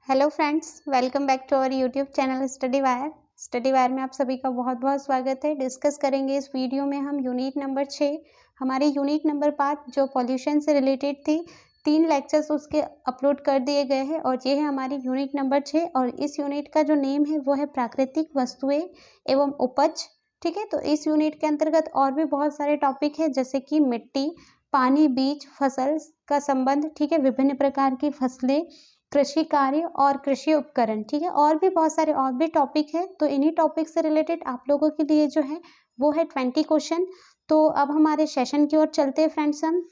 Hello friends, welcome back to our YouTube channel study wire में आप सभी का बहुत बहुत स्वागत है। डिस्कस करेंगे इस वीडियो में हम यूनिट नंबर 6 हमारे यूनिट नंबर 5 जो पॉल्यूशन से रिलेटेड थी। 3 लेक्चर्स उसके अपलोड कर दिए गए हैं और ये है हमारी यूनिट नंबर 6 और इस यूनिट का जो नेम है वो है प्राकृतिक वस्तुएं एवं उपज। ठीक है, तो इस यूनिट के अंतर्गत और भी बहुत सारे टॉपिक है जैसे कि मिट्टी, पानी, बीज, फसल का संबंध। ठीक है, विभिन्न प्रकार की फसलें, कृषि कार्य और कृषि उपकरण। ठीक है, और भी बहुत सारे और भी टॉपिक है। तो इन्हीं टॉपिक से रिलेटेड आप लोगों के लिए जो है वो है 20 क्वेश्चन। तो अब हमारे सेशन की ओर चलते हैं फ्रेंड्स हम।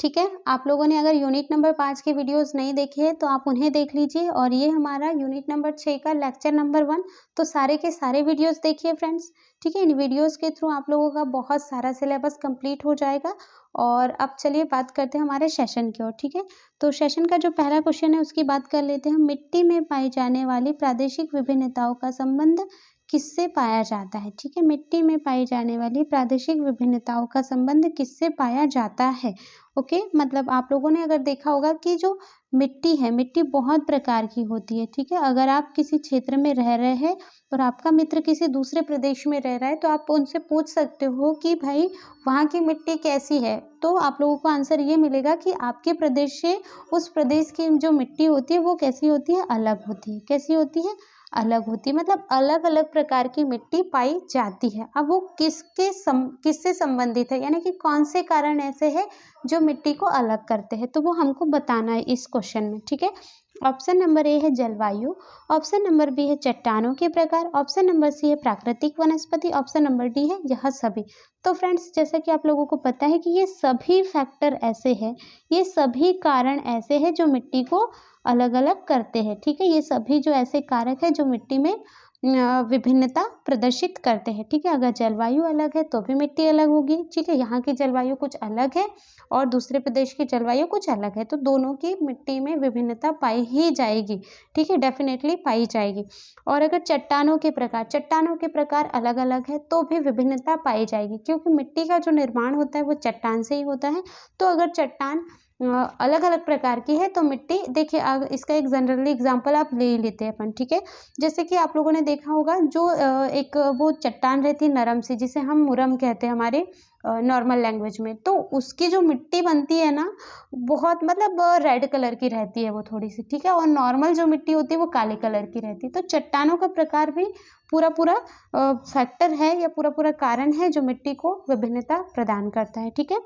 ठीक है, आप लोगों ने अगर यूनिट नंबर 5 की वीडियोस नहीं देखी है तो आप उन्हें देख लीजिए और ये हमारा यूनिट नंबर 6 का लेक्चर नंबर 1। तो सारे के सारे वीडियोस देखिए फ्रेंड्स। ठीक है, इन वीडियोस के थ्रू आप लोगों का बहुत सारा सिलेबस कंप्लीट हो जाएगा। और अब चलिए बात करते हैं हमारे सेशन की ओर। ठीक है, तो सेशन का जो पहला क्वेश्चन है उसकी बात कर लेते हैं। मिट्टी में पाई जाने वाली प्रादेशिक विभिन्नताओं का संबंध किससे पाया जाता है? ठीक है, मिट्टी में पाई जाने वाली प्रादेशिक विभिन्नताओं का संबंध किससे पाया जाता है? ओके, मतलब आप लोगों ने अगर देखा होगा कि जो मिट्टी है, मिट्टी बहुत प्रकार की होती है। ठीक है, अगर आप किसी क्षेत्र में रह रहे हैं और आपका मित्र किसी दूसरे प्रदेश में रह रहा है तो आप उनसे पूछ सकते हो कि भाई वहाँ की मिट्टी कैसी है, तो आप लोगों को आंसर ये मिलेगा कि आपके प्रदेश से उस प्रदेश की जो मिट्टी होती है वो कैसी होती है? अलग होती है। कैसी होती है? अलग होती है, मतलब अलग अलग प्रकार की मिट्टी पाई जाती है। अब वो किससे संबंधित है, यानी कि कौन से कारण ऐसे हैं जो मिट्टी को अलग करते हैं, तो वो हमको बताना है इस क्वेश्चन में। ठीक है, ऑप्शन नंबर ए है जलवायु, ऑप्शन नंबर बी है चट्टानों के प्रकार, ऑप्शन नंबर सी है प्राकृतिक वनस्पति, ऑप्शन नंबर डी है यह सभी। तो फ्रेंड्स, जैसा कि आप लोगों को पता है कि ये सभी फैक्टर ऐसे हैं, ये सभी कारण ऐसे हैं जो मिट्टी को अलग अलग करते हैं। ठीक है, ये सभी जो ऐसे कारक है जो मिट्टी में विभिन्नता प्रदर्शित करते हैं। ठीक है, अगर जलवायु अलग है तो भी मिट्टी अलग होगी। ठीक है, यहाँ की जलवायु कुछ अलग है और दूसरे प्रदेश की जलवायु कुछ अलग है, तो दोनों की मिट्टी में विभिन्नता पाई ही जाएगी। ठीक है, डेफिनेटली पाई जाएगी। और अगर चट्टानों के प्रकार अलग अलग है तो भी विभिन्नता पाई जाएगी, क्योंकि मिट्टी का जो निर्माण होता है वो चट्टान से ही होता है। तो अगर चट्टान अलग अलग प्रकार की है तो मिट्टी, देखिए इसका एक जनरली एग्जांपल आप ले ही लेते हैं अपन। ठीक है, जैसे कि आप लोगों ने देखा होगा जो एक वो चट्टान रहती है नरम सी, जिसे हम मुरम कहते हैं हमारे नॉर्मल लैंग्वेज में, तो उसकी जो मिट्टी बनती है ना, बहुत मतलब रेड कलर की रहती है वो थोड़ी सी। ठीक है, और नॉर्मल जो मिट्टी होती है वो काले कलर की रहती है। तो चट्टानों का प्रकार भी पूरा पूरा फैक्टर है या पूरा पूरा कारण है जो मिट्टी को विभिन्नता प्रदान करता है। ठीक है,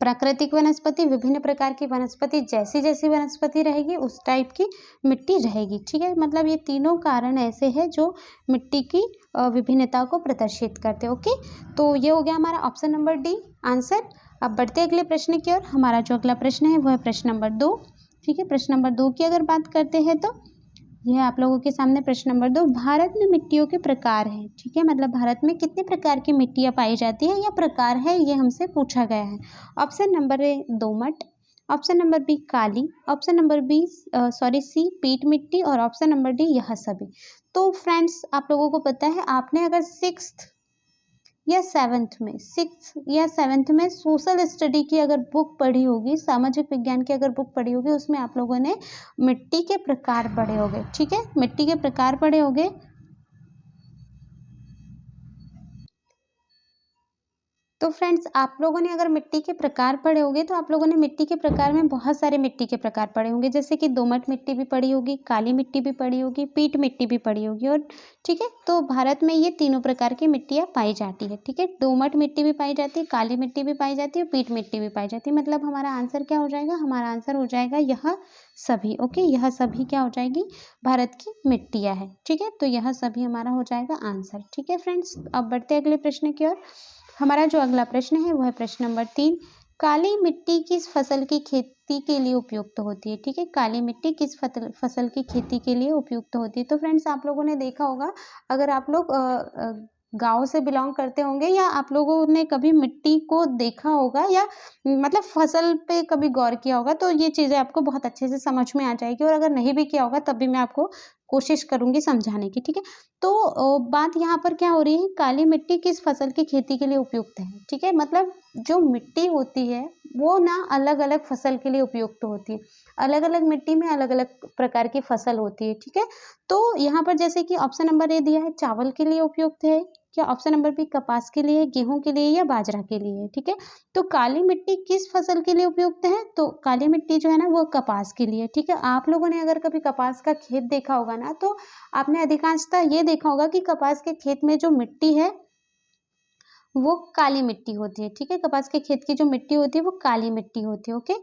प्राकृतिक वनस्पति, विभिन्न प्रकार की वनस्पति, जैसी जैसी वनस्पति रहेगी उस टाइप की मिट्टी रहेगी। ठीक है, मतलब ये तीनों कारण ऐसे हैं जो मिट्टी की विभिन्नता को प्रदर्शित करते हैं। ओके, तो ये हो गया हमारा ऑप्शन नंबर डी आंसर। अब बढ़ते अगले प्रश्न की ओर। हमारा जो अगला प्रश्न है वो है प्रश्न नंबर 2। ठीक है, प्रश्न नंबर 2 की अगर बात करते हैं तो यह आप लोगों के सामने प्रश्न नंबर 2। भारत में मिट्टियों के प्रकार हैं। ठीक है, मतलब भारत में कितने प्रकार की मिट्टियाँ पाई जाती है या प्रकार है, ये हमसे पूछा गया है। ऑप्शन नंबर ए दोमट, ऑप्शन नंबर बी काली, ऑप्शन नंबर सी पीट मिट्टी और ऑप्शन नंबर डी यह सभी। तो फ्रेंड्स, आप लोगों को पता है आपने अगर सिक्स या सेवन्थ में सोशल स्टडी की अगर बुक पढ़ी होगी, सामाजिक विज्ञान की अगर बुक पढ़ी होगी, उसमें आप लोगों ने मिट्टी के प्रकार पढ़े होंगे। ठीक है, मिट्टी के प्रकार पढ़े होंगे। तो फ्रेंड्स, आप लोगों ने अगर मिट्टी के प्रकार पढ़े होंगे तो आप लोगों ने मिट्टी के प्रकार में बहुत सारे मिट्टी के प्रकार पढ़े होंगे, जैसे कि दोमट मिट्टी भी पढ़ी होगी, काली मिट्टी भी पढ़ी होगी, पीट मिट्टी भी पढ़ी होगी। और ठीक है, तो भारत में ये तीनों प्रकार की मिट्टियाँ पाई जाती है। ठीक है, दोमट मिट्टी भी पाई जाती है, काली मिट्टी भी पाई जाती है और पीट मिट्टी भी पाई जाती है। मतलब हमारा आंसर क्या हो जाएगा? हमारा आंसर हो जाएगा यह सभी। ओके, यह सभी क्या हो जाएगी? भारत की मिट्टियाँ है। ठीक है, तो यह सभी हमारा हो जाएगा आंसर। ठीक है फ्रेंड्स, अब बढ़ते अगले प्रश्न की ओर। हमारा जो अगला प्रश्न है वो है प्रश्न नंबर 3। काली मिट्टी किस फसल की खेती के लिए उपयुक्त होती है? ठीक है, काली मिट्टी किस फसल की खेती के लिए उपयुक्त होती है? तो फ्रेंड्स, आप लोगों ने देखा होगा, अगर आप लोग गांव से बिलोंग करते होंगे या आप लोगों ने कभी मिट्टी को देखा होगा या मतलब फसल पे कभी गौर किया होगा, तो ये चीज़ें आपको बहुत अच्छे से समझ में आ जाएगी। और अगर नहीं भी किया होगा तब भी मैं आपको कोशिश करूँगी समझाने की, ठीक है। तो बात यहाँ पर क्या हो रही है, काली मिट्टी किस फसल की खेती के लिए उपयुक्त है, ठीक है। मतलब जो मिट्टी होती है वो ना अलग अलग फसल के लिए उपयुक्त होती है, अलग अलग मिट्टी में अलग अलग प्रकार की फसल होती है, ठीक है। तो यहाँ पर जैसे कि ऑप्शन नंबर ए दिया है चावल के लिए उपयुक्त है, क्या ऑप्शन नंबर बी कपास के लिए, गेहूं के लिए या बाजरा के लिए है, ठीक है। तो काली मिट्टी किस फसल के लिए उपयुक्त है, तो काली मिट्टी जो है ना वो कपास के लिए, ठीक है। आप लोगों ने अगर कभी कपास का खेत देखा होगा ना, तो आपने अधिकांशतः ये देखा होगा कि कपास के खेत में जो मिट्टी है वो काली मिट्टी होती है, ठीक है। कपास के खेत की जो मिट्टी होती है वो काली मिट्टी होती है, ओके।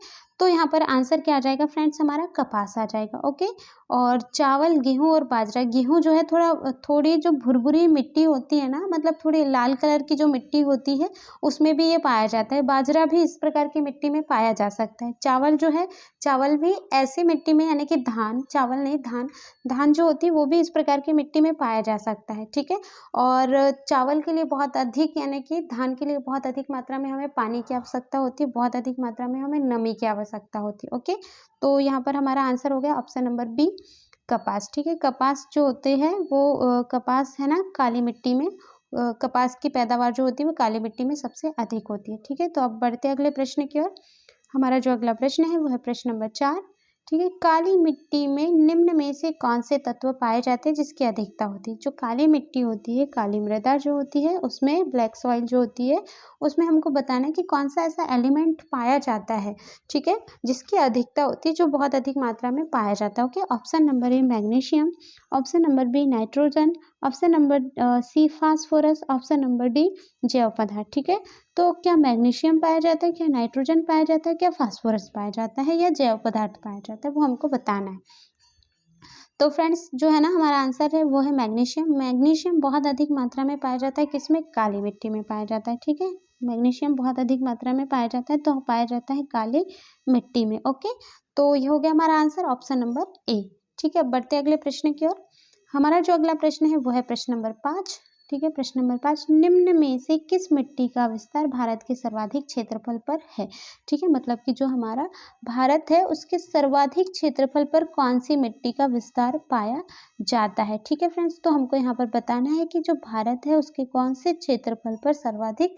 तो यहाँ पर आंसर क्या आ जाएगा फ्रेंड्स, हमारा कपास आ जाएगा, ओके। और चावल, गेहूं और बाजरा, गेहूं जो है थोड़ी जो भुरभुरी मिट्टी होती है ना, मतलब थोड़ी लाल कलर की जो मिट्टी होती है उसमें भी ये पाया जाता है। बाजरा भी इस प्रकार की मिट्टी में पाया जा सकता है। चावल जो है, चावल भी ऐसी मिट्टी में, यानी कि धान, चावल नहीं धान, धान जो होती है वो भी इस प्रकार की मिट्टी में पाया जा सकता है, ठीक है। और चावल के लिए बहुत अधिक, यानी कि धान के लिए बहुत अधिक मात्रा में हमें पानी की आवश्यकता होती है, बहुत अधिक मात्रा में हमें नमी की आवश्यकता होती है, ओके। तो यहाँ पर हमारा आंसर हो गया ऑप्शन नंबर बी कपास, ठीक है। कपास जो होते हैं वो कपास है ना काली मिट्टी में, कपास की पैदावार जो होती है वो काली मिट्टी में सबसे अधिक होती है, ठीक है। तो अब बढ़ते हैं अगले प्रश्न की ओर। हमारा जो अगला प्रश्न है वो है प्रश्न नंबर 4, ठीक है। काली मिट्टी में निम्न में से कौन से तत्व पाए जाते हैं जिसकी अधिकता होती है। जो काली मिट्टी होती है, काली मृदा जो होती है, उसमें ब्लैक सॉइल जो होती है, उसमें हमको बताना है कि कौन सा ऐसा एलिमेंट पाया जाता है, ठीक है, जिसकी अधिकता होती है, जो बहुत अधिक मात्रा में पाया जाता है, okay. Option number A magnesium, option number B nitrogen, option number C phosphorus, option number D जैव पदार्थ, ठीक है। तो क्या मैग्नीशियम पाया जाता है, क्या नाइट्रोजन पाया जाता है, क्या फास्फोरस पाया जाता है, या जैव पदार्थ पाया जाता है, वो हमको बताना है। तो फ्रेंड्स जो है ना हमारा आंसर है वो है मैग्नीशियम। मैग्नीशियम बहुत अधिक मात्रा में पाया जाता है किसमें, काली मिट्टी में पाया जाता है, ठीक है। मैग्नीशियम बहुत अधिक मात्रा में पाया जाता है, तो पाया जाता है काली मिट्टी में, ओके। तो ये हो गया हमारा आंसर ऑप्शन नंबर ए, ठीक है। अब बढ़ते अगले प्रश्न की ओर। हमारा जो अगला प्रश्न है वो है प्रश्न नंबर 5, ठीक है। प्रश्न नंबर 5, निम्न में से किस मिट्टी का विस्तार भारत के सर्वाधिक क्षेत्रफल पर है, ठीक है। मतलब कि जो हमारा भारत है उसके सर्वाधिक क्षेत्रफल पर कौन सी मिट्टी का विस्तार पाया जाता है, ठीक है फ्रेंड्स। तो हमको यहाँ पर बताना है कि जो भारत है उसके कौन से क्षेत्रफल पर सर्वाधिक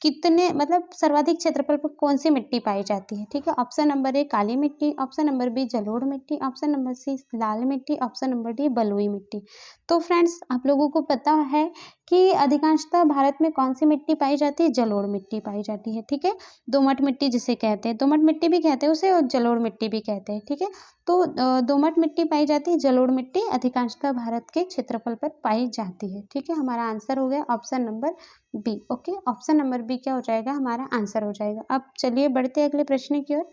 कितने, मतलब सर्वाधिक क्षेत्रफल पर कौन सी मिट्टी पाई जाती है, ठीक है। ऑप्शन नंबर ए काली मिट्टी, ऑप्शन नंबर बी जलोढ़ मिट्टी, ऑप्शन नंबर सी लाल मिट्टी, ऑप्शन नंबर डी बलुई मिट्टी। तो फ्रेंड्स आप लोगों को पता है कि अधिकांशतः भारत में कौन सी मिट्टी पाई जाती है, जलोढ़ मिट्टी पाई जाती है, ठीक है। दोमट मिट्टी जिसे कहते हैं, दोमट मिट्टी भी कहते हैं उसे और जलोढ़ मिट्टी भी कहते हैं, ठीक है। तो दोमट मिट्टी पाई जाती है, जलोढ़ मिट्टी अधिकांशतः भारत के क्षेत्रफल पर पाई जाती है, ठीक है। हमारा आंसर हो गया option number B, okay. Option number B क्या हो जाएगा, हमारा आंसर हो जाएगा। अब चलिए बढ़ते हैं अगले प्रश्न की ओर।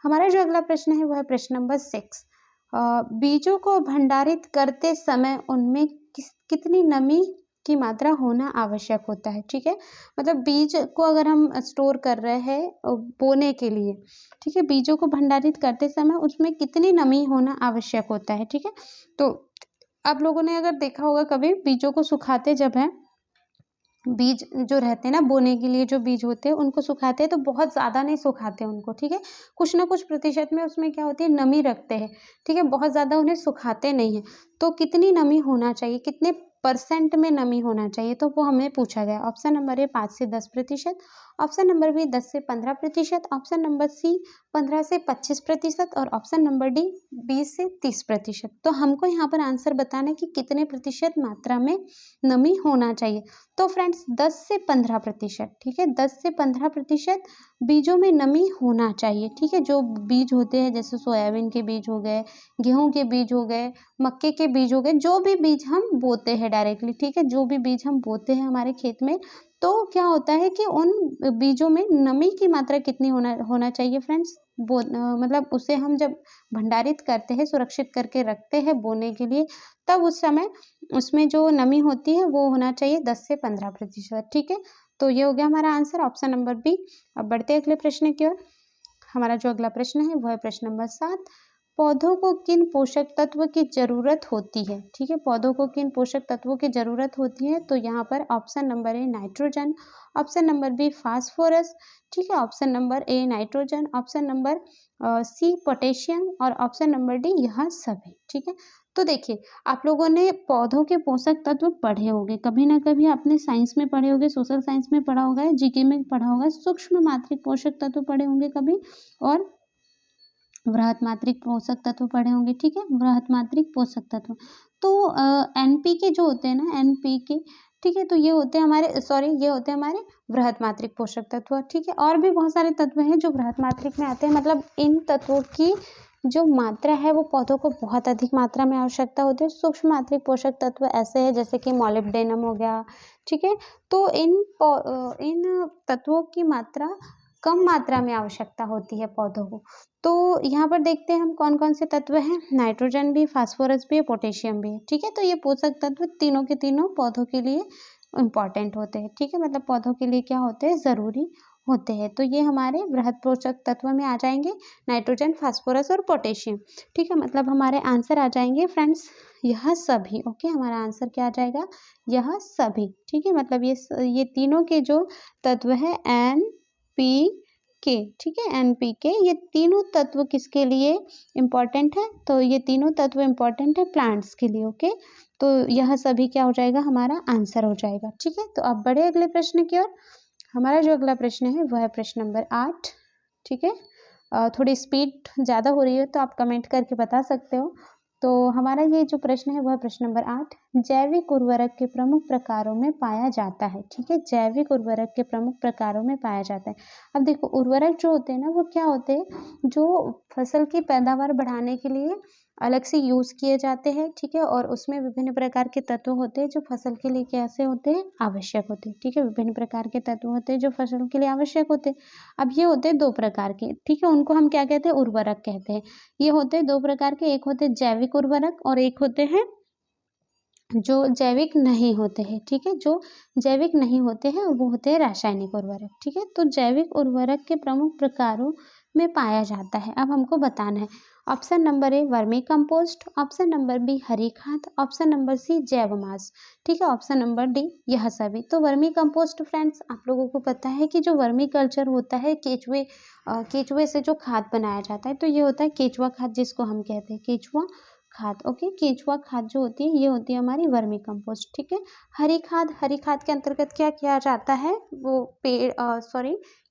हमारा जो अगला प्रश्न है वो है प्रश्न नंबर 6, बीजों को भंडारित करते समय उनमें कितनी नमी की मात्रा होना आवश्यक होता है, ठीक है। मतलब बीज को अगर हम स्टोर कर रहे हैं बोने के लिए, ठीक है, बीजों को भंडारित करते समय उसमें कितनी नमी होना आवश्यक होता है, ठीक है। तो आप लोगों ने अगर देखा होगा कभी बीजों को सुखाते जब है, बीज जो रहते हैं ना बोने के लिए जो बीज होते हैं उनको सुखाते हैं तो बहुत ज़्यादा नहीं सुखाते उनको, ठीक है। कुछ ना कुछ प्रतिशत में उसमें क्या होती है, नमी रखते हैं, ठीक है, बहुत ज़्यादा उन्हें सुखाते नहीं है। तो कितनी नमी होना चाहिए, कितने परसेंट में नमी होना चाहिए, तो वो हमें पूछा गया। ऑप्शन नंबर ए 5 से 10%, ऑप्शन नंबर बी 10 से 15%, ऑप्शन नंबर सी 15 से 25% और ऑप्शन नंबर डी 20 से 30%। तो हमको यहाँ पर आंसर बताना है कि कितने प्रतिशत मात्रा में नमी होना चाहिए। तो फ्रेंड्स 10 से 15%, ठीक है, 10 से 15% बीजों में नमी होना चाहिए, ठीक है। जो बीज होते हैं जैसे सोयाबीन के बीज हो गए, गेहूं के बीज हो गए, मक्के के बीज हो गए, जो भी बीज हम बोते हैं डायरेक्टली, ठीक है, जो भी बीज हम बोते हैं हमारे खेत में, तो क्या होता है कि उन बीजों में नमी की मात्रा कितनी होना चाहिए फ्रेंड्स, मतलब उसे हम जब भंडारित करते हैं, सुरक्षित करके रखते हैं बोने के लिए, तब उस समय उसमें जो नमी होती है वो होना चाहिए 10 से 15%, ठीक है। तो ये हो गया हमारा आंसर ऑप्शन नंबर बी। अब बढ़ते हैं अगले प्रश्न की ओर। हमारा जो अगला प्रश्न है वो है प्रश्न नंबर 7, पौधों को किन पोषक तत्व की जरूरत होती है, ठीक है। पौधों को किन पोषक तत्वों की जरूरत होती है, तो यहाँ पर option number A nitrogen, option number B phosphorus, ठीक है, option number A nitrogen, option number C potassium और ऑप्शन नंबर डी यह सभी, ठीक है। तो देखिए, आप लोगों ने पौधों के पोषक तत्व पढ़े होंगे, कभी ना कभी आपने साइंस में पढ़े होंगे, सोशल साइंस में पढ़ा होगा, जीके में पढ़ा होगा, सूक्ष्म मात्रिक पोषक तत्व पढ़े होंगे कभी, और वृहत मात्रिक पोषक तत्व पढ़े होंगे, ठीक है, वृहत मात्रिक पोषक तत्व। तो एनपीके जो होते हैं ना, एनपीके, ठीक है, तो ये होते हैं हमारे, सॉरी, ये होते हैं हमारे वृहत मात्रिक पोषक तत्व, ठीक है। और भी बहुत सारे तत्व हैं जो वृहत मात्रिक में आते हैं, मतलब इन तत्वों की जो मात्रा है वो पौधों को बहुत अधिक मात्रा में आवश्यकता होती है। सूक्ष्म मात्रिक पोषक तत्व ऐसे हैं जैसे कि मॉलिब्डेनम हो गया, ठीक है। तो इन तत्वों की मात्रा कम मात्रा में आवश्यकता होती है पौधों को। तो यहाँ पर देखते हैं हम कौन कौन से तत्व हैं। नाइट्रोजन भी, फास्फोरस भी है, पोटेशियम भी है, ठीक है। तो ये पोषक तत्व तीनों के तीनों पौधों के लिए इम्पॉर्टेंट होते हैं, ठीक है, मतलब पौधों के लिए क्या होते हैं, ज़रूरी होते हैं। तो ये हमारे वृहत पोषक तत्व में आ जाएंगे, नाइट्रोजन, फास्फोरस और पोटेशियम, ठीक है। मतलब हमारे आंसर आ जाएंगे फ्रेंड्स यह सभी, ओके, हमारा आंसर क्या आ जाएगा, यह सभी, ठीक है। मतलब ये तीनों के जो तत्व है NPK, ठीक है, NPK, ये तीनों तत्व किसके लिए इम्पॉर्टेंट है, तो ये तीनों तत्व इम्पॉर्टेंट है प्लांट्स के लिए, ओके। तो यह सभी क्या हो जाएगा, हमारा आंसर हो जाएगा, ठीक है। तो अब बढ़े अगले प्रश्न की ओर। हमारा जो अगला प्रश्न है वह है प्रश्न नंबर 8, ठीक है। थोड़ी स्पीड ज़्यादा हो रही है तो आप कमेंट करके बता सकते हो। तो हमारा ये जो प्रश्न है वह प्रश्न नंबर 8, जैविक उर्वरक के प्रमुख प्रकारों में पाया जाता है, ठीक है, जैविक उर्वरक के प्रमुख प्रकारों में पाया जाता है। अब देखो, उर्वरक जो होते हैं ना वो क्या होते हैं, जो फसल की पैदावार बढ़ाने के लिए अलग से यूज़ किए जाते हैं, ठीक है, और उसमें विभिन्न प्रकार के तत्व होते हैं जो फसल के लिए कैसे होते हैं, आवश्यक होते हैं, ठीक है, विभिन्न प्रकार के तत्व होते हैं जो फसल के लिए आवश्यक होते हैं। अब ये होते हैं दो प्रकार के, ठीक है, उनको हम क्या कहते हैं, उर्वरक कहते हैं। ये होते हैं दो प्रकार के, एक होते हैं जैविक उर्वरक और एक होते हैं जो जैविक नहीं होते हैं, ठीक है, जो जैविक नहीं होते हैं वो होते हैं रासायनिक उर्वरक, ठीक है। तो जैविक उर्वरक के प्रमुख प्रकारों में पाया जाता है, अब हमको बताना है। Option number A vermicompost, option number B हरी खाद, ऑप्शन नंबर सी जैवमास, ठीक है, ऑप्शन नंबर डी यह सभी। तो वर्मी कंपोस्ट फ्रेंड्स, आप लोगों को पता है कि जो वर्मी कल्चर होता है, केचुए से जो खाद बनाया जाता है, तो ये होता है केचुआ खाद, जिसको हम कहते हैं केचुआ खाद, ओके। केचुआ खाद जो होती है ये होती है हमारी वर्मी कंपोस्ट, ठीक है। हरी खाद, हरी खाद के अंतर्गत क्या किया जाता है, वो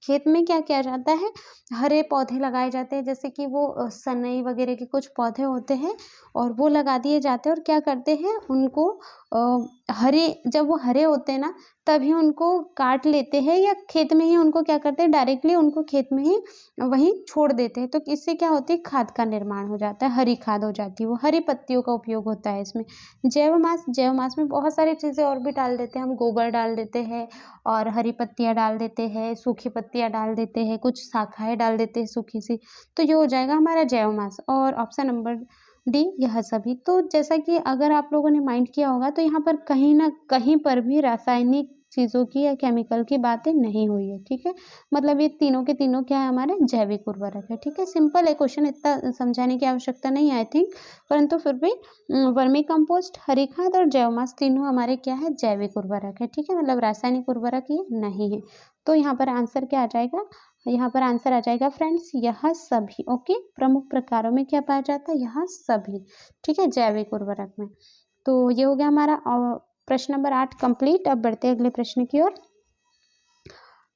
खेत में क्या किया जाता है, हरे पौधे लगाए जाते हैं, जैसे कि वो सनई वगैरह के कुछ पौधे होते हैं और वो लगा दिए जाते हैं, और क्या करते हैं उनको हरे, जब वो हरे होते हैं ना तभी उनको काट लेते हैं, या खेत में ही उनको क्या करते हैं, डायरेक्टली उनको खेत में ही वहीं छोड़ देते हैं। तो इससे क्या होती है, खाद का निर्माण हो जाता है, हरी खाद हो जाती है, वो हरी पत्तियों का उपयोग होता है इसमें। जैवमास में बहुत सारी चीज़ें और भी डाल देते हैं हम, गोबर डाल देते हैं और हरी पत्तियाँ डाल देते हैं, सूखी पत्तियाँ डाल देते हैं, कुछ शाखाएँ डाल देते हैं सूखी सी, तो ये हो जाएगा हमारा जैवमास। और ऑप्शन नंबर डी यह सभी। तो जैसा कि अगर आप लोगों ने माइंड किया होगा तो यहाँ पर कहीं ना कहीं पर भी रासायनिक चीज़ों की या केमिकल की बातें नहीं हुई है, ठीक है। मतलब ये तीनों के तीनों क्या है, हमारे जैविक उर्वरक है, ठीक है। सिंपल है क्वेश्चन, इतना समझाने की आवश्यकता नहीं है आई थिंक, परंतु फिर भी वर्मी कंपोस्ट, हरी खाद और जैवमास तीनों हमारे क्या है, जैविक उर्वरक है, ठीक है, मतलब रासायनिक उर्वरक ये नहीं है। तो यहाँ पर आंसर क्या आ जाएगा, यहाँ पर आंसर आ जाएगा फ्रेंड्स यह सभी, ओके। प्रमुख प्रकारों में क्या पाया जाता है, यह सभी, ठीक है, जैविक उर्वरक में। तो ये हो गया हमारा प्रश्न नंबर 8 कंप्लीट। अब बढ़ते हैं अगले प्रश्न की ओर।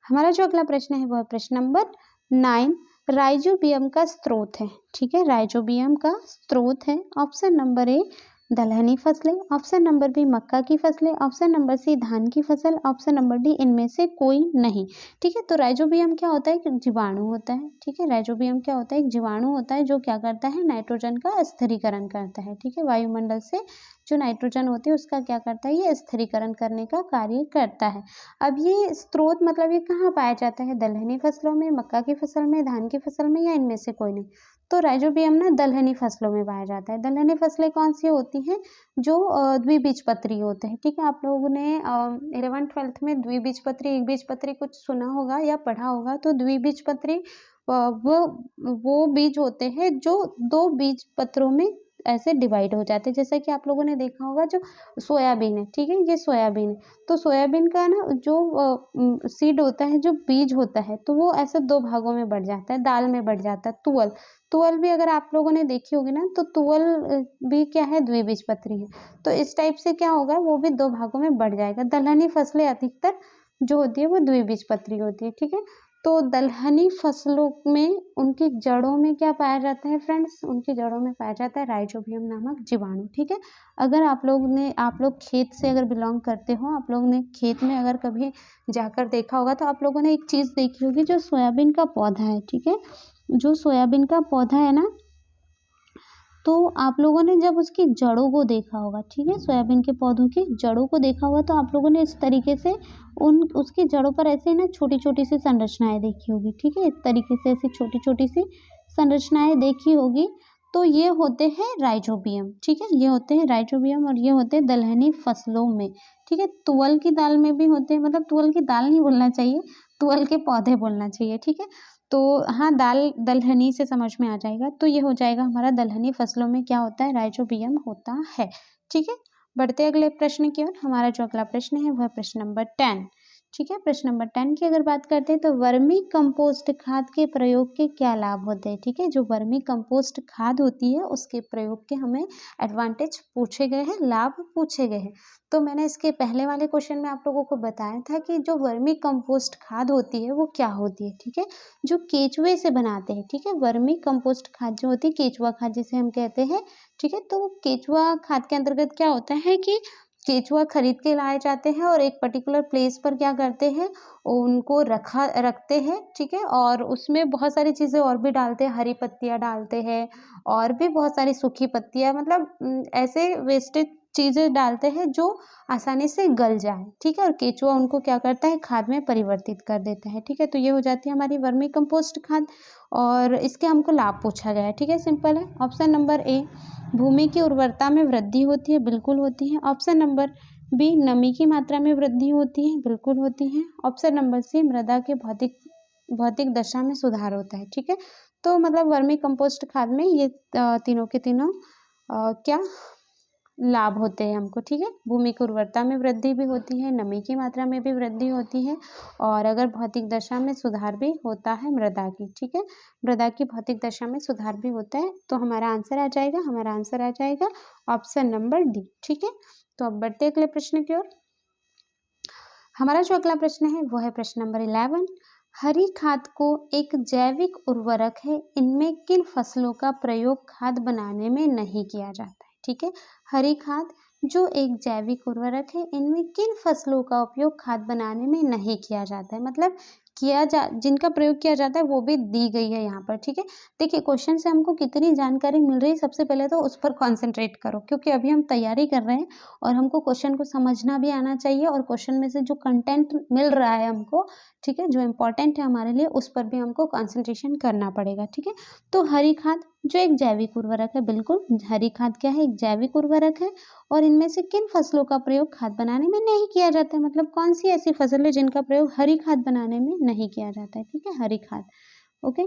हमारा जो अगला प्रश्न है वह प्रश्न नंबर 9 राइजोबियम का स्रोत है, ठीक है, राइजोबियम का स्रोत है। ऑप्शन नंबर ए दलहनी फसलें, ऑप्शन नंबर बी मक्का की फसलें, ऑप्शन नंबर सी धान की फसल, ऑप्शन नंबर डी इनमें से कोई नहीं, ठीक है। तो राइजोबियम क्या होता है, एक जीवाणु होता है, ठीक है, राइजोबियम क्या होता है, एक जीवाणु होता है जो क्या करता है, नाइट्रोजन का स्थिरीकरण करता है, ठीक है, वायुमंडल से जो नाइट्रोजन होती है उसका क्या करता है, ये स्थिरीकरण करने का कार्य करता है। अब ये स्रोत मतलब ये कहाँ पाया जाता है, दलहनी फसलों में, मक्का की फसल में, धान की फसल में, या इनमें से कोई नहीं। तो राइजोबियम ना दलहनी फसलों में पाया जाता है। दलहनी फसलें कौन सी होती हैं, जो द्विबीजपत्री होते हैं, ठीक है। आप लोगों ने 11th-12th में द्विबीजपत्री, एकबीजपत्री कुछ सुना होगा या पढ़ा होगा। तो द्विबीजपत्री वो बीज होते हैं जो दो बीज पत्रों में ऐसे डिवाइड हो जाते हैं। जैसा कि आप लोगों ने देखा होगा जो सोयाबीन है, ठीक है, ये सोयाबीन है, तो सोयाबीन का ना जो सीड होता है, जो बीज होता है, तो वो ऐसे दो भागों में बढ़ जाता है, दाल में बढ़ जाता है, तुअल। तुअल भी अगर आप लोगों ने देखी होगी ना, तो तुअल भी क्या है, द्विबीजपत्री है। तो इस टाइप से क्या होगा, वो भी 2 भागों में बढ़ जाएगा। दलहनी फसलें अधिकतर जो होती है वो द्विबीजपत्री होती है, ठीक है। तो दलहनी फसलों में उनकी जड़ों में क्या पाया जाता है फ्रेंड्स, उनकी जड़ों में पाया जाता है राइजोबियम नामक जीवाणु, ठीक है। अगर आप लोग खेत से अगर बिलोंग करते हो, आप लोग ने खेत में अगर कभी जाकर देखा होगा, तो आप लोगों ने एक चीज़ देखी होगी, जो सोयाबीन का पौधा है, ठीक है। जो सोयाबीन का पौधा है ना, तो आप लोगों ने जब उसकी जड़ों को देखा होगा, ठीक है, सोयाबीन के पौधों की जड़ों को देखा होगा, तो आप लोगों ने इस तरीके से उसकी जड़ों पर ऐसे ना छोटी छोटी सी संरचनाएं देखी होगी, ठीक है। इस तरीके से ऐसी छोटी छोटी सी संरचनाएं देखी होगी। तो ये होते हैं राइजोबियम, ठीक है, ये होते हैं राइजोबियम और ये होते हैं दलहनी फसलों में, ठीक है। तुअल की दाल में भी होते हैं, मतलब तुअल की दाल नहीं बोलना चाहिए, तुअल के पौधे बोलना चाहिए, ठीक है। तो हाँ, दाल दलहनी से समझ में आ जाएगा। तो ये हो जाएगा हमारा, दलहनी फसलों में क्या होता है, राइजोबियम होता है, ठीक है। बढ़ते अगले प्रश्न की ओर। हमारा जो अगला प्रश्न है वह प्रश्न नंबर 10, ठीक है। प्रश्न नंबर 10 की अगर बात करते हैं, तो वर्मी कंपोस्ट खाद के प्रयोग के क्या लाभ होते हैं, ठीक है। जो वर्मी कंपोस्ट खाद होती है उसके प्रयोग के हमें एडवांटेज पूछे गए हैं, लाभ पूछे गए हैं। तो मैंने इसके पहले वाले क्वेश्चन में आप लोगों को बताया था कि जो वर्मी कंपोस्ट खाद होती है वो क्या होती है, ठीक है। जो केचुए से बनाते हैं, ठीक है। वर्मी कंपोस्ट खाद जो होती है, केचुआ खाद जिसे हम कहते हैं, ठीक है। तो केचुआ खाद के अंतर्गत क्या होता है कि केचुआ खरीद के लाए जाते हैं और एक पर्टिकुलर प्लेस पर क्या करते हैं, उनको रखते हैं, ठीक है। और उसमें बहुत सारी चीज़ें और भी डालते हैं, हरी पत्तियाँ डालते हैं और भी बहुत सारी सूखी पत्तियाँ, मतलब ऐसे वेस्टेज चीज़ें डालते हैं जो आसानी से गल जाए, ठीक है। और केचुआ उनको क्या करता है, खाद में परिवर्तित कर देता है, ठीक है। तो ये हो जाती है हमारी वर्मी कंपोस्ट खाद और इसके हमको लाभ पूछा गया है, ठीक है। सिंपल है। ऑप्शन नंबर ए, भूमि की उर्वरता में वृद्धि होती है, बिल्कुल होती है। ऑप्शन नंबर बी, नमी की मात्रा में वृद्धि होती है, बिल्कुल होती है। ऑप्शन नंबर सी, मृदा के भौतिक दशा में सुधार होता है, ठीक है। तो मतलब वर्मी कंपोस्ट खाद में ये तीनों के तीनों क्या लाभ होते हैं हमको, ठीक है। भूमि की उर्वरता में वृद्धि भी होती है, नमी की मात्रा में भी वृद्धि होती है और अगर भौतिक दशा में सुधार भी होता है मृदा की, ठीक है। मृदा की भौतिक दशा में सुधार भी होता है। तो हमारा आंसर आ जाएगा ऑप्शन नंबर डी, ठीक है। तो अब बढ़ते अगले प्रश्न की ओर। हमारा जो अगला प्रश्न है वो है प्रश्न नंबर 11। हरी खाद को एक जैविक उर्वरक है, इनमें किन फसलों का प्रयोग खाद बनाने में नहीं किया जाता है, ठीक है। हरी खाद जो एक जैविक उर्वरक है, इनमें किन फसलों का उपयोग खाद बनाने में नहीं किया जाता है, मतलब जिनका प्रयोग किया जाता है वो भी दी गई है यहाँ पर, ठीक है। देखिए, क्वेश्चन से हमको कितनी जानकारी मिल रही है, सबसे पहले तो उस पर कॉन्सेंट्रेट करो, क्योंकि अभी हम तैयारी कर रहे हैं और हमको क्वेश्चन को समझना भी आना चाहिए और क्वेश्चन में से जो कंटेंट मिल रहा है हमको, ठीक है, जो इम्पोर्टेंट है हमारे लिए, उस पर भी हमको कंसंट्रेशन करना पड़ेगा, ठीक है। तो हरी खाद जो एक जैविक उर्वरक है, बिल्कुल हरी खाद क्या है, एक जैविक उर्वरक है और इनमें से किन फसलों का प्रयोग खाद बनाने में नहीं किया जाता है, मतलब कौन सी ऐसी फसल है जिनका प्रयोग हरी खाद बनाने में नहीं किया जाता है, ठीक है, हरी खाद। ओके,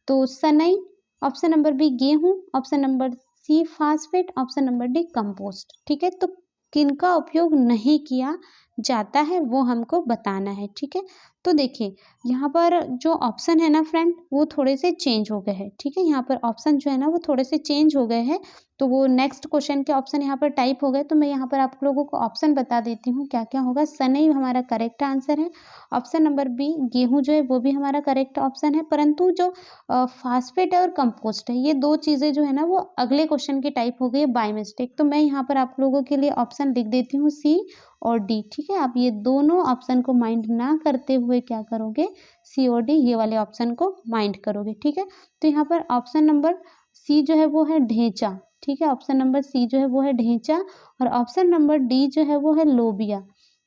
तो सनई, ऑप्शन नंबर बी गेहूं, option number C phosphate, option number D compost, ठीक है। तो किनका उपयोग नहीं किया जाता है वो हमको बताना है, ठीक है। तो देखिए, यहाँ पर जो ऑप्शन है ना फ्रेंड, वो थोड़े से चेंज हो गए हैं, ठीक है। यहाँ पर ऑप्शन जो है ना वो थोड़े से चेंज हो गए हैं, तो वो नेक्स्ट क्वेश्चन के ऑप्शन यहाँ पर टाइप हो गए, तो मैं यहाँ पर आप लोगों को ऑप्शन बता देती हूँ क्या क्या होगा। सनई हमारा करेक्ट आंसर है। ऑप्शन नंबर बी गेहूं जो है वो भी हमारा करेक्ट ऑप्शन है, परंतु जो फास्फेट है और कंपोस्ट है, ये दो चीज़ें जो है ना वो अगले क्वेश्चन की टाइप हो गई है बाय मिस्टेक, तो मैं यहाँ पर आप लोगों के लिए ऑप्शन लिख देती हूँ सी और डी, ठीक है। आप ये दोनों ऑप्शन को माइंड ना करते हुए क्या करोगे, सी और डी ये वाले ऑप्शन को माइंड करोगे, ठीक है। तो यहाँ पर ऑप्शन नंबर सी जो है वो है ढेंचा, ठीक है। ऑप्शन नंबर सी जो है वो है ढेंचा और ऑप्शन नंबर डी जो है वो है लोबिया,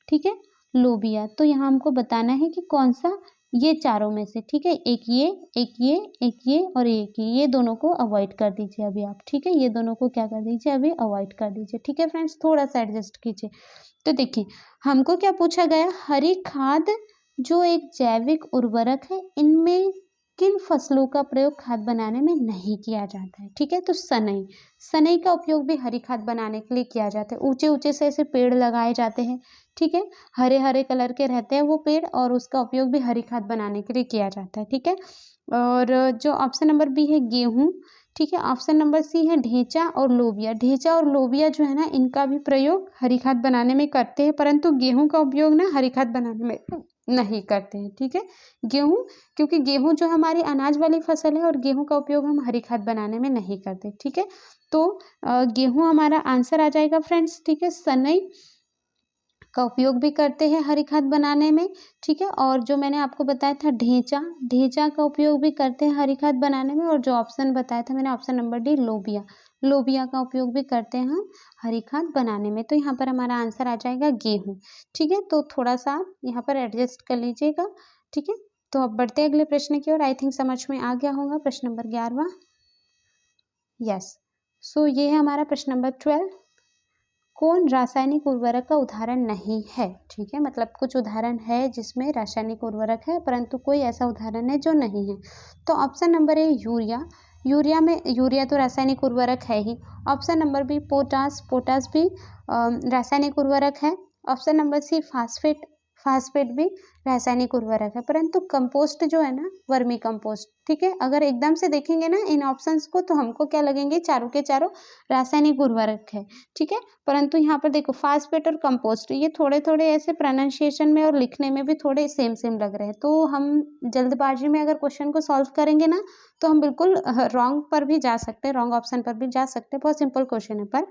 ठीक है, लोबिया। तो यहाँ हमको बताना है कि कौन सा ये चारों में से, ठीक है, एक ये एक ये एक ये और एक ये दोनों को अवॉइड कर दीजिए अभी आप, ठीक है। ये दोनों को क्या कर दीजिए, अभी अवॉइड कर दीजिए, ठीक है फ्रेंड्स, थोड़ा सा एडजस्ट कीजिए। तो देखिए, हमको क्या पूछा गया, हरी खाद जो एक जैविक उर्वरक है, इनमें किन फसलों का प्रयोग खाद बनाने में नहीं किया जाता है, ठीक है। तो सनई का उपयोग भी हरी खाद बनाने के लिए किया जाता है। ऊंचे ऊंचे से ऐसे पेड़ लगाए जाते हैं, ठीक है, हरे हरे कलर के रहते हैं वो पेड़ और उसका उपयोग भी हरी खाद बनाने के लिए किया जाता है, ठीक है। और जो ऑप्शन नंबर बी है गेहूँ, ठीक है। ऑप्शन नंबर सी है ढेंचा और लोबिया। ढेंचा और लोबिया जो है ना, इनका भी प्रयोग हरी खाद बनाने में करते हैं, परंतु गेहूं का उपयोग ना हरी खाद बनाने में नहीं करते हैं, ठीक है। गेहूं, क्योंकि गेहूं जो हमारी अनाज वाली फसल है और गेहूं का उपयोग हम हरी खाद बनाने में नहीं करते, ठीक है। तो गेहूं हमारा आंसर आ जाएगा फ्रेंड्स, ठीक है। सनई का उपयोग भी करते हैं हरी खाद बनाने में, ठीक है। और जो मैंने आपको बताया था ढेंचा, ढेंचा का उपयोग भी करते हैं हरी खाद बनाने में। और जो ऑप्शन बताया था मैंने, ऑप्शन नंबर डी लोबिया, लोबिया का उपयोग भी करते हैं हम हरी खाद बनाने में। तो यहाँ पर हमारा आंसर आ जाएगा गेहूँ, ठीक है। तो थोड़ा सा आप यहाँ पर एडजस्ट कर लीजिएगा, ठीक है। तो अब बढ़ते हैं अगले प्रश्न की ओर। आई थिंक समझ में आ गया होगा प्रश्न नंबर 11वां। यस, सो ये है हमारा प्रश्न नंबर 12। कौन रासायनिक उर्वरक का उदाहरण नहीं है, ठीक है। मतलब कुछ उदाहरण है जिसमें रासायनिक उर्वरक है, परंतु कोई ऐसा उदाहरण है जो नहीं है। तो option number A urea, urea तो रासायनिक उर्वरक है ही। Option number B potash, potash भी रासायनिक उर्वरक है। Option number C phosphate, phosphate भी रासायनिक उर्वरक है। परंतु कंपोस्ट जो है ना, वर्मी कंपोस्ट, ठीक है। अगर एकदम से देखेंगे ना इन ऑप्शंस को, तो हमको क्या लगेंगे, चारों के चारों रासायनिक उर्वरक है, ठीक है। परंतु यहाँ पर देखो फास्फेट और कंपोस्ट, ये थोड़े थोड़े ऐसे प्रोनाउंसिएशन में और लिखने में भी थोड़े सेम सेम लग रहे हैं। तो हम जल्दबाजी में अगर क्वेश्चन को सॉल्व करेंगे ना, तो हम बिल्कुल रॉन्ग पर भी जा सकते हैं, रॉन्ग ऑप्शन पर भी जा सकते हैं। बहुत सिंपल क्वेश्चन है पर।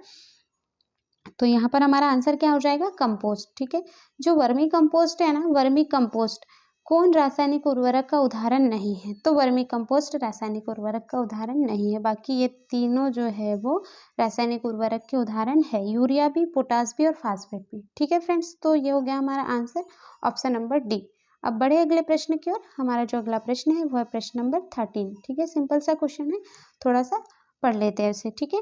तो यहाँ पर हमारा आंसर क्या हो जाएगा, कंपोस्ट, ठीक है। जो वर्मी कंपोस्ट है ना, वर्मी कंपोस्ट कौन रासायनिक उर्वरक का उदाहरण नहीं है, तो वर्मी कंपोस्ट रासायनिक उर्वरक का उदाहरण नहीं है। बाकी ये तीनों जो है वो रासायनिक उर्वरक के उदाहरण है, यूरिया भी, पोटास भी और फास्फेट भी, ठीक है फ्रेंड्स। तो ये हो गया हमारा आंसर, ऑप्शन नंबर डी। अब बढ़े अगले प्रश्न की ओर। हमारा जो अगला प्रश्न है वो है प्रश्न नंबर 13, ठीक है। सिंपल सा क्वेश्चन है, थोड़ा सा पढ़ लेते हैं इसे, ठीक है।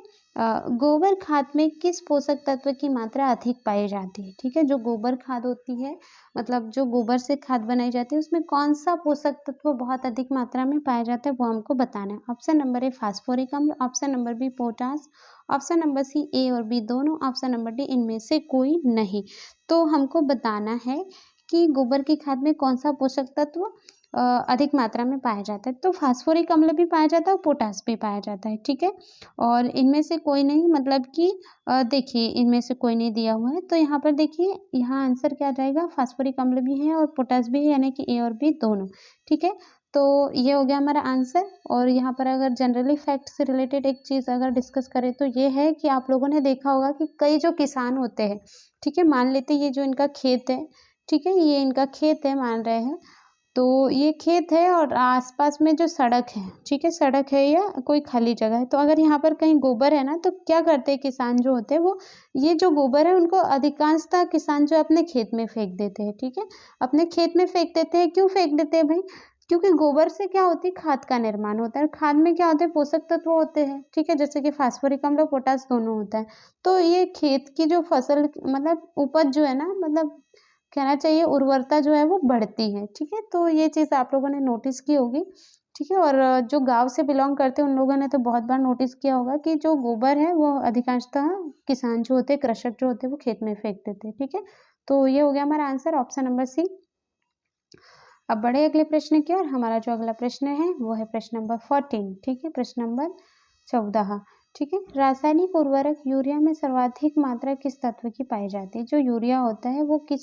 गोबर खाद में किस पोषक तत्व की मात्रा अधिक पाई जाती है, ठीक है। जो गोबर खाद होती है, मतलब जो गोबर से खाद बनाई जाती है, उसमें कौन सा पोषक तत्व बहुत अधिक मात्रा में पाया जाता है, वो हमको बताना है। ऑप्शन नंबर ए फास्फोरिक अम्ल, option number B potash, option number C A और बी दोनों, ऑप्शन नंबर डी इनमें से कोई नहीं। तो हमको बताना है कि गोबर की खाद में कौन सा पोषक तत्व अधिक मात्रा में पाया जाता है। तो फास्फोरिक अम्ल भी पाया जाता है और पोटास भी पाया जाता है, ठीक है। और इनमें से कोई नहीं, मतलब कि देखिए इनमें से कोई नहीं दिया हुआ है। तो यहाँ पर देखिए, यहाँ आंसर क्या आ जाएगा, फास्फोरिक अम्ल भी है और पोटास भी है, यानी कि ए और बी दोनों, ठीक है। तो ये हो गया हमारा आंसर। और यहाँ पर अगर जनरली फैक्ट से रिलेटेड एक चीज़ अगर डिस्कस करें, तो ये है कि आप लोगों ने देखा होगा कि कई जो किसान होते हैं, ठीक है, मान लेते ये जो इनका खेत है, ठीक है, ये इनका खेत है मान रहे हैं, तो ये खेत है और आसपास में जो सड़क है, ठीक है, सड़क है या कोई खाली जगह है, तो अगर यहाँ पर कहीं गोबर है ना, तो क्या करते हैं किसान जो होते हैं वो, ये जो गोबर है उनको अधिकांशतः किसान जो अपने खेत में फेंक देते हैं, ठीक है। अपने खेत में फेंक देते हैं, क्यों फेंक देते हैं भाई, क्योंकि गोबर से क्या होती है, खाद का निर्माण होता है। खाद में क्या होते हैं, पोषक तत्व होते हैं, ठीक है, जैसे कि फास्फोरिक अम्ल और पोटास दोनों होता है। तो ये खेत की जो फसल, मतलब उपज जो है ना, मतलब कहना चाहिए उर्वरता जो है वो बढ़ती है, ठीक है। तो ये चीज़ आप लोगों ने नोटिस की होगी, ठीक है। और जो गांव से बिलोंग करते हैं उन लोगों ने तो बहुत बार नोटिस किया होगा कि जो गोबर है वो अधिकांशतः किसान जो होते हैं, कृषक जो होते हैं, वो खेत में फेंक देते हैं, ठीक है। तो ये हो गया हमारा आंसर, ऑप्शन नंबर सी। अब बढ़े अगले प्रश्न की ओर। हमारा जो अगला प्रश्न है वो है प्रश्न नंबर 14, ठीक है, प्रश्न नंबर 14, ठीक है। रासायनिक उर्वरक यूरिया में सर्वाधिक मात्रा किस तत्व की पाई जाती है, जो यूरिया होता है वो किस,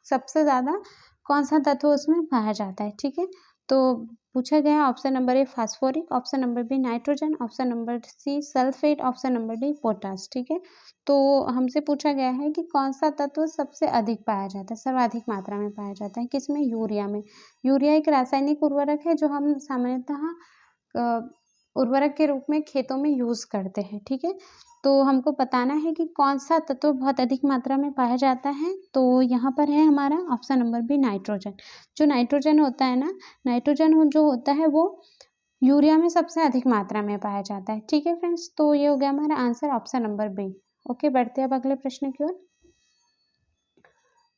सबसे ज़्यादा कौन सा तत्व उसमें पाया जाता है, ठीक है। तो पूछा गया है option number A phosphoric, option number B nitrogen, option number C sulphate, option number D potash, ठीक है। तो हमसे पूछा गया है कि कौन सा तत्व सबसे अधिक पाया जाता है, सर्वाधिक मात्रा में पाया जाता है, किसमें, यूरिया में। यूरिया एक रासायनिक उर्वरक है जो हम सामान्यतः उर्वरक के रूप में खेतों में यूज़ करते हैं, ठीक है। तो हमको बताना है कि कौन सा तत्व बहुत अधिक मात्रा में पाया जाता है। तो यहाँ पर है हमारा ऑप्शन नंबर बी नाइट्रोजन। जो नाइट्रोजन होता है ना, नाइट्रोजन जो होता है वो यूरिया में सबसे अधिक मात्रा में पाया जाता है, ठीक है फ्रेंड्स। तो ये हो गया हमारा answer, option number B. Okay, बढ़ते हैं अब अगले प्रश्न की ओर।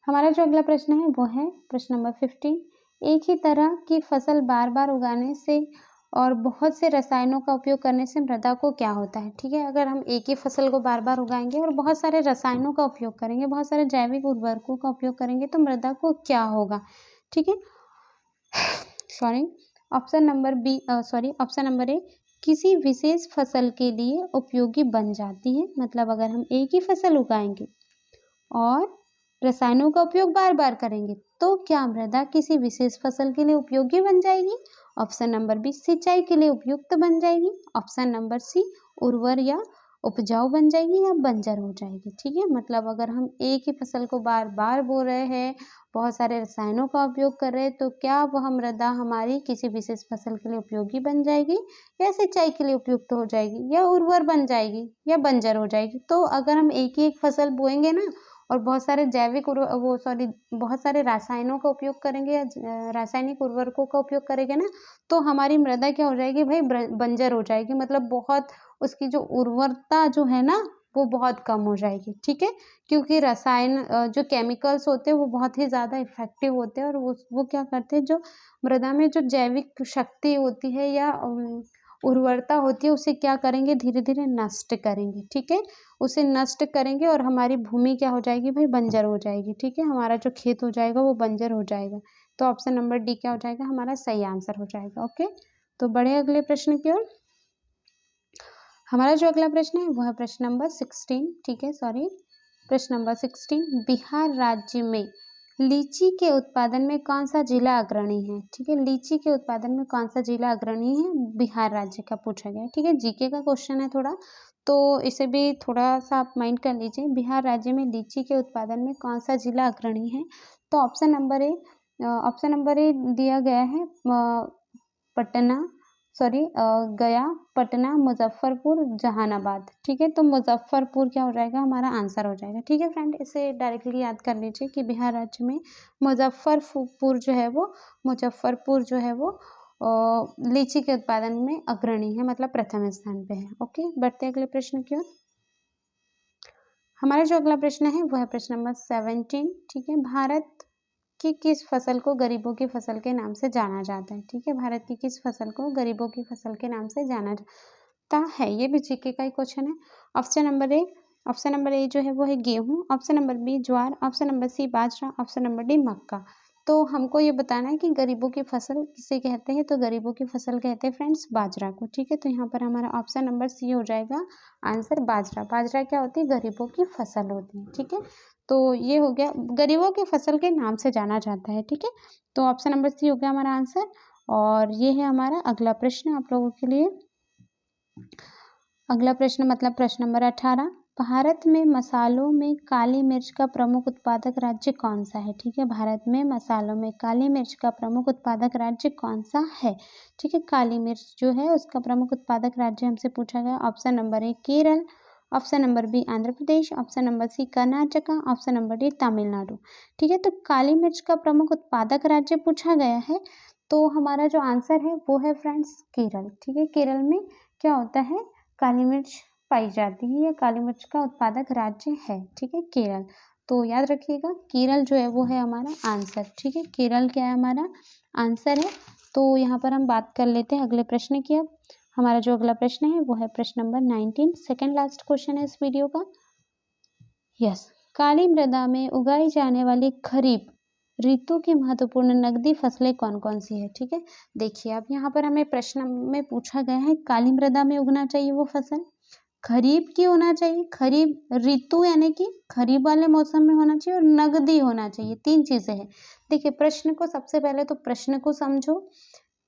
हमारा जो अगला प्रश्न है वो है प्रश्न नंबर 15। एक ही तरह की फसल बार बार उगाने से और बहुत से रसायनों का उपयोग करने से मृदा को क्या होता है, ठीक है। अगर हम एक ही फसल को बार बार उगाएंगे और बहुत सारे रसायनों का उपयोग करेंगे, बहुत सारे जैविक उर्वरकों का उपयोग करेंगे, तो मृदा को क्या होगा, ठीक है, sorry. Option number B option number A किसी विशेष फसल के लिए उपयोगी बन जाती है, मतलब अगर हम एक ही फसल उगाएंगे और रसायनों का उपयोग बार बार करेंगे तो क्या मृदा किसी विशेष फसल के लिए उपयोगी बन जाएगी। ऑप्शन नंबर बी सिंचाई के लिए उपयुक्त बन जाएगी। ऑप्शन नंबर सी उर्वर या उपजाऊ बन जाएगी या बंजर हो जाएगी। ठीक है, मतलब अगर हम एक ही फसल को बार बार बो रहे हैं, बहुत सारे रसायनों का उपयोग कर रहे हैं, तो क्या वह मृदा हमारी किसी विशेष फसल के लिए उपयोगी बन जाएगी या सिंचाई के लिए उपयुक्त हो जाएगी या उर्वर बन जाएगी या बंजर हो जाएगी। तो अगर हम एक ही एक फसल बोएंगे ना और बहुत सारे बहुत सारे रासायनों का उपयोग करेंगे या रासायनिक उर्वरकों का उपयोग करेंगे ना, तो हमारी मृदा क्या हो जाएगी भाई, बंजर हो जाएगी। मतलब बहुत उसकी जो उर्वरता जो है ना वो बहुत कम हो जाएगी। ठीक है, क्योंकि रसायन जो केमिकल्स होते हैं वो बहुत ही ज़्यादा इफेक्टिव होते हैं और वो क्या करते हैं, जो मृदा में जो जैविक शक्ति होती है या उर्वरता होती है उसे क्या करेंगे, धीरे धीरे नष्ट करेंगे। ठीक है, उसे नष्ट करेंगे और हमारी भूमि क्या हो जाएगी भाई, बंजर हो जाएगी। ठीक है, हमारा जो खेत हो जाएगा वो बंजर हो जाएगा। तो ऑप्शन नंबर डी क्या हो जाएगा, हमारा सही आंसर हो जाएगा। ओके, तो बढ़े अगले प्रश्न की ओर। हमारा जो अगला प्रश्न है वो है प्रश्न नंबर 16। ठीक है, प्रश्न नंबर 16, बिहार राज्य में लीची के उत्पादन में कौन सा जिला अग्रणी है। ठीक है, लीची के उत्पादन में कौन सा जिला अग्रणी है, बिहार राज्य का पूछा गया है। ठीक है, जीके का क्वेश्चन है थोड़ा, तो इसे भी थोड़ा सा आप माइंड कर लीजिए। बिहार राज्य में लीची के उत्पादन में कौन सा जिला अग्रणी है। तो ऑप्शन नंबर ए दिया गया है गया, पटना, मुजफ्फरपुर, जहानाबाद। ठीक है, तो मुजफ्फरपुर क्या हो जाएगा, हमारा आंसर हो जाएगा। ठीक है फ्रेंड, इसे डायरेक्टली याद कर लीजिए कि बिहार राज्य में मुजफ्फरपुर जो है वो लीची के उत्पादन में अग्रणी है, मतलब प्रथम स्थान पे है। ओके, बढ़ते अगले प्रश्न की ओर। हमारा जो अगला प्रश्न है वह है प्रश्न नंबर 17। ठीक है, भारत की किस फसल को गरीबों की फसल के नाम से जाना जाता है। ठीक है, भारत की किस फसल को गरीबों की फसल के नाम से जाना जाता है, ये भी जीके का ही क्वेश्चन है। ऑप्शन नंबर ए जो है वो है गेहूं। ऑप्शन नंबर बी ज्वार। ऑप्शन नंबर सी बाजरा। ऑप्शन नंबर डी मक्का। तो हमको ये बताना है कि गरीबों की फसल किसे कहते हैं। तो गरीबों की फसल कहते हैं फ्रेंड्स बाजरा को। ठीक है, तो यहाँ पर हमारा ऑप्शन नंबर सी हो जाएगा आंसर, बाजरा। बाजरा क्या होती है, गरीबों की फसल होती है। ठीक है, तो ये हो गया, गरीबों की फसल के नाम से जाना जाता है। ठीक है, तो ऑप्शन नंबर सी हो गया हमारा आंसर। और ये है हमारा अगला प्रश्न आप लोगों के लिए। अगला प्रश्न मतलब प्रश्न नंबर 18, भारत में मसालों में काली मिर्च का प्रमुख उत्पादक राज्य कौन सा है। ठीक है, भारत में मसालों में काली मिर्च का प्रमुख उत्पादक राज्य कौन सा है। ठीक है, काली मिर्च जो है उसका प्रमुख उत्पादक राज्य हमसे पूछा गया। Option number A Kerala. Option number B Andhra Pradesh. Option number C Karnataka. Option number D Tamil Nadu. ठीक है, तो काली मिर्च का प्रमुख उत्पादक राज्य पूछा गया है, तो हमारा जो आंसर है वो है फ्रेंड्स केरल। ठीक है, केरल में क्या होता है, काली मिर्च पाई जाती है, या काली मिर्च का उत्पादक राज्य है। ठीक है, केरल। तो याद रखिएगा केरल जो है वो है हमारा आंसर। ठीक है, केरल क्या है, हमारा आंसर है। तो यहाँ पर हम बात कर लेते हैं अगले प्रश्न की। अब हमारा जो अगला प्रश्न है वो है प्रश्न नंबर 19, सेकेंड लास्ट क्वेश्चन है इस वीडियो का। यस, काली मृदा में उगाई जाने वाली खरीफ ऋतु की महत्वपूर्ण नकदी फसलें कौन कौन सी है। ठीक है, देखिए अब यहाँ पर हमें प्रश्न में पूछा गया है काली मृदा में उगना चाहिए वो फसल खरीफ की होना चाहिए, खरीफ ऋतु यानी कि खरीफ वाले मौसम में होना चाहिए, और नगदी होना चाहिए। तीन चीजें हैं। देखिए प्रश्न को, सबसे पहले तो प्रश्न को समझो,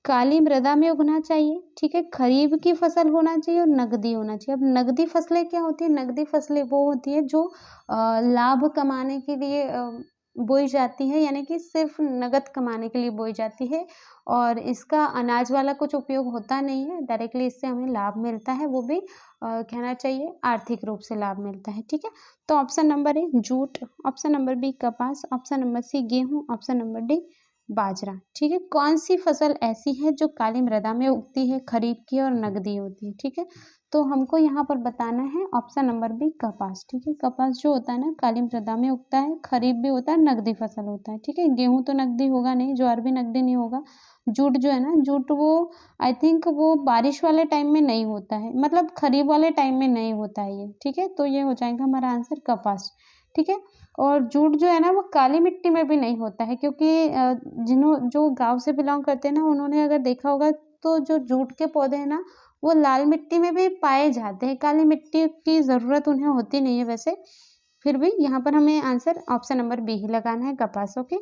काली मृदा में उगना चाहिए, ठीक है, खरीफ की फसल होना चाहिए और नगदी होना चाहिए। अब नगदी फसलें क्या होती है, नगदी फसलें वो होती है जो लाभ कमाने के लिए बोई जाती है, यानी कि सिर्फ नगद कमाने के लिए बोई जाती है, और इसका अनाज वाला कुछ उपयोग होता नहीं है। डायरेक्टली इससे हमें लाभ मिलता है, वो भी कहना चाहिए आर्थिक रूप से लाभ मिलता है। ठीक है, तो option number A jute, option number B कपास, ऑप्शन नंबर सी गेहूं, ऑप्शन नंबर डी बाजरा। ठीक है, कौन सी फसल ऐसी है जो काली मृदा में उगती है, खरीफ की और नगदी होती है। ठीक है, तो हमको यहाँ पर बताना है ऑप्शन नंबर बी कपास। ठीक है, कपास जो होता है ना काली मृदा में उगता है, खरीफ भी होता है, नगदी फसल होता है। ठीक है, गेहूं तो नगदी होगा नहीं, ज्वार भी नगदी नहीं होगा। जूट जो है ना, जूट वो आई थिंक वो बारिश वाले टाइम में नहीं होता है, मतलब खरीफ वाले टाइम में नहीं होता है ये। ठीक है, तो ये हो जाएगा हमारा आंसर कपास। ठीक है। और जूट जो है ना वो काली मिट्टी में भी नहीं होता है, क्योंकि जो गाँव से बिलॉन्ग करते हैं ना, उन्होंने अगर देखा होगा तो जो जूट के पौधे हैं ना वो लाल मिट्टी में भी पाए जाते हैं, काली मिट्टी की ज़रूरत उन्हें होती नहीं है वैसे। फिर भी यहाँ पर हमें आंसर ऑप्शन नंबर बी ही लगाना है, कपास। ओके।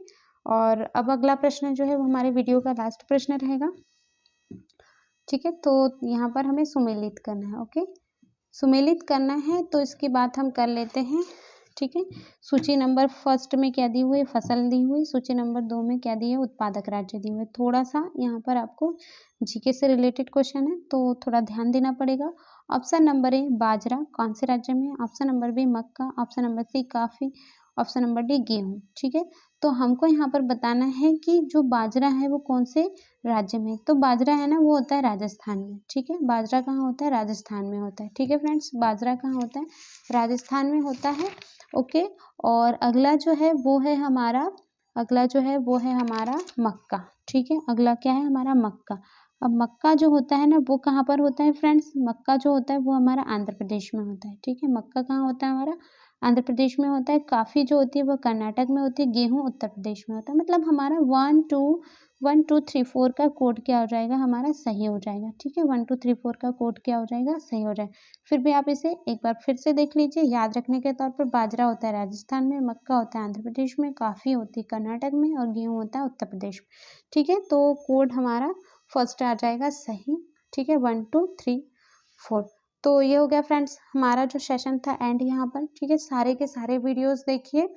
और अब अगला प्रश्न जो है वो हमारे वीडियो का लास्ट प्रश्न रहेगा। ठीक है, तो यहाँ पर हमें सुमेलित करना है। ओके, सुमेलित करना है तो इसकी बात हम कर लेते हैं। ठीक है, सूची नंबर फर्स्ट में क्या दी हुई है, फसल दी हुई। सूची नंबर 2 में क्या दी है, उत्पादक राज्य दी हुई है। थोड़ा सा यहाँ पर आपको जीके से रिलेटेड क्वेश्चन है तो थोड़ा ध्यान देना पड़ेगा। ऑप्शन नंबर ए बाजरा कौन से राज्य में, ऑप्शन नंबर बी मक्का, ऑप्शन नंबर सी काफी, ऑप्शन नंबर डी गेहूँ। ठीक है, तो हमको यहाँ पर बताना है कि जो बाजरा है वो कौन से राज्य में। तो बाजरा है ना वो होता है राजस्थान में। ठीक है, बाजरा कहाँ होता है, राजस्थान में होता है। ठीक है फ्रेंड्स, बाजरा कहाँ होता है, राजस्थान में होता है। ओके, और अगला जो है वो है हमारा, अगला जो है वो है हमारा मक्का। ठीक है, अगला क्या है हमारा मक्का। अब मक्का जो होता है ना वो कहाँ पर होता है फ्रेंड्स, मक्का जो होता है वो हमारा आंध्र प्रदेश में होता है। ठीक है, मक्का कहाँ होता है हमारा, आंध्र प्रदेश में होता है। काफ़ी जो होती है वो कर्नाटक में होती है। गेहूँ उत्तर प्रदेश में होता है। मतलब हमारा 1 2 3 4 का कोड क्या हो जाएगा हमारा, सही हो जाएगा। ठीक है, 1 2 3 4 का कोड क्या हो जाएगा, सही हो जाएगा। फिर भी आप इसे एक बार फिर से देख लीजिए, याद रखने के तौर पर। बाजरा होता है राजस्थान में, मक्का होता है आंध्र प्रदेश में, काफ़ी होती है कर्नाटक में, और गेहूँ होता है उत्तर प्रदेश में। ठीक है, तो कोड हमारा फर्स्ट आ जाएगा सही। ठीक है, 1 2 3 4। तो ये हो गया फ्रेंड्स हमारा जो सेशन था एंड यहाँ पर। ठीक है, सारे के सारे वीडियोस देखिए,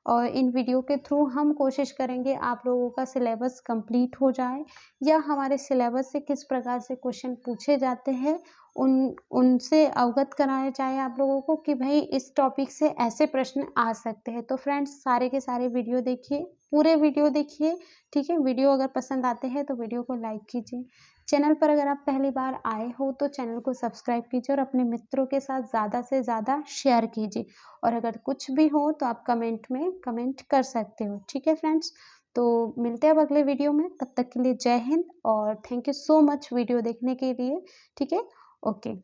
और इन वीडियो के थ्रू हम कोशिश करेंगे आप लोगों का सिलेबस कंप्लीट हो जाए, या हमारे सिलेबस से किस प्रकार से क्वेश्चन पूछे जाते हैं उनसे अवगत कराया जाए आप लोगों को, कि भाई इस टॉपिक से ऐसे प्रश्न आ सकते हैं। तो फ्रेंड्स सारे के सारे वीडियो देखिए, पूरे वीडियो देखिए। ठीक है, वीडियो अगर पसंद आते हैं तो वीडियो को लाइक कीजिए। चैनल पर अगर आप पहली बार आए हो तो चैनल को सब्सक्राइब कीजिए, और अपने मित्रों के साथ ज़्यादा से ज़्यादा शेयर कीजिए। और अगर कुछ भी हो तो आप कमेंट में कमेंट कर सकते हो। ठीक है फ्रेंड्स, तो मिलते हैं अब अगले वीडियो में। तब तक के लिए जय हिंद और thank you so much video देखने के लिए। ठीक है, ओके।